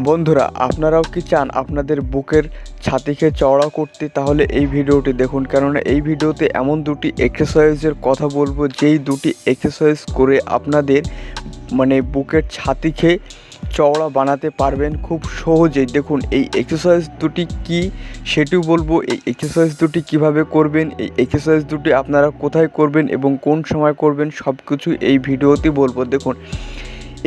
বন্ধুরা, আপনারাও কি চান আপনাদের বুকের ছাতিকে চওড়া করতে? তাহলে এই ভিডিওটি দেখুন, কেননা এই ভিডিওতে এমন দুটি এক্সারসাইজের কথা বলবো যেই দুটি এক্সারসাইজ করে আপনাদের বুকের ছাতিকে চওড়া বানাতে পারবেন খুব সহজেই। দেখুন এই এক্সারসাইজ দুটি কি সেটিও বলবো, এই এক্সারসাইজ দুটি কিভাবে করবেন, এই এক্সারসাইজ দুটি আপনারা কোথায় করবেন এবং কোন সময় করবেন সব কিছু এই ভিডিওতে বলবো। দেখুন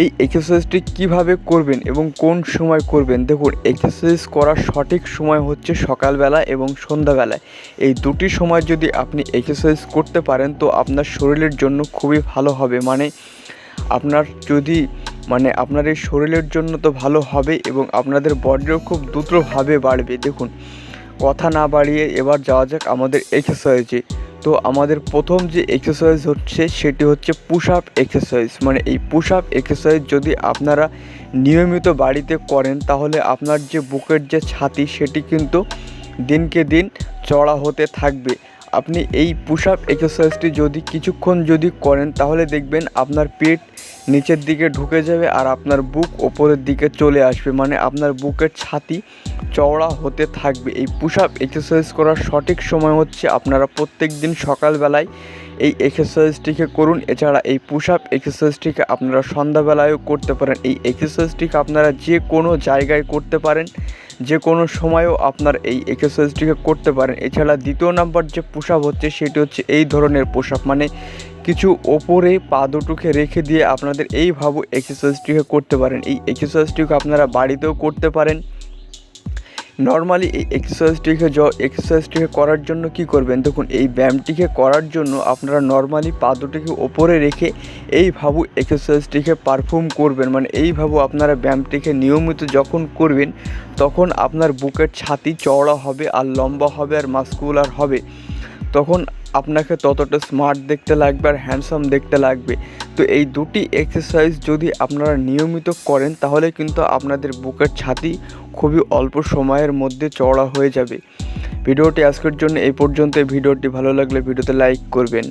এই এক্সারসাইজটি কিভাবে করবেন এবং কোন সময় করবেন। দেখুন এক্সারসাইজ করার সঠিক সময় হচ্ছে সকালবেলা এবং সন্ধ্যাবেলায়। এই দুটি সময় যদি আপনি এক্সারসাইজ করতে পারেন তো আপনার শরীরের জন্য খুবই ভালো হবে। আপনার এই শরীরের জন্য তো ভালো হবে এবং আপনাদের বডিও খুব দ্রুতভাবে বাড়বে। দেখুন কথা না বাড়িয়ে এবার যাওয়া যাক আমাদের এক্সারসাইজে। তো আমাদের প্রথম যে এক্সারসাইজ হচ্ছে সেটি হচ্ছে পুশ আপ এক্সারসাইজ। এই পুশ আপ এক্সারসাইজ যদি আপনারা নিয়মিত বাড়িতে করেন তাহলে আপনার যে বুকের যে ছাতি সেটি কিন্তু দিনকে দিন চড়া হতে থাকবে। আপনি এই পুশ আপ এক্সারসাইজটি যদি কিছুক্ষণ করেন তাহলে দেখবেন আপনার পেট নিচের দিকে ঢুকে যাবে আর আপনার বুক ওপরের দিকে চলে আসবে, আপনার বুকের ছাতি চওড়া হতে থাকবে। এই পুশ আপ এক্সারসাইজ করার সঠিক সময় হচ্ছে আপনারা প্রত্যেক দিন সকালবেলায় এই এক্সারসাইজটিকে করুন। এছাড়া এই পুশ আপ এক্সারসাইজটিকে আপনারা সন্ধ্যাবেলায়ও করতে পারেন। এই এক্সারসাইজটিকে আপনারা যে কোনো জায়গায় করতে পারেন, যে কোনো সময়ও আপনার এই এক্সারসাইজটিকে করতে পারেন। এছাড়া দ্বিতীয় নাম্বার যে পুশ আপ হচ্ছে সেটি হচ্ছে এই ধরনের পুশ আপ, কিছু ওপরে পা দুটোকে রেখে দিয়ে আপনাদের এইভাবে এক্সারসাইজটিকে করতে পারেন। এই এক্সারসাইজটিকে আপনারা বাড়িতেও করতে পারেন। নর্মালি এই এক্সারসাইজটিকে করার জন্য কি করবেন, দেখুন এই ব্যায়ামটিকে করার জন্য আপনারা নর্মালি পা দুটিকে ওপরে রেখে এইভাবে এক্সারসাইজটিকে পারফর্ম করবেন। এইভাবে আপনারা ব্যায়ামটিকে নিয়মিত যখন করবেন তখন আপনার বুকের ছাতি চওড়া হবে আর লম্বা হবে আর মাসকুলার হবে। তখন আপনাকে ততটা স্মার্ট দেখতে লাগবে আর হ্যান্ডসাম দেখতে লাগবে। তো এই দুটি এক্সারসাইজ যদি আপনারা নিয়মিত করেন তাহলে কিন্তু আপনাদের বুকের ছাতি খুবই অল্প সময়ের মধ্যে চওড়া হয়ে যাবে। ভিডিওটি আজকের জন্য এই পর্যন্ত। ভিডিওটি ভালো লাগলে ভিডিওতে লাইক করবেন।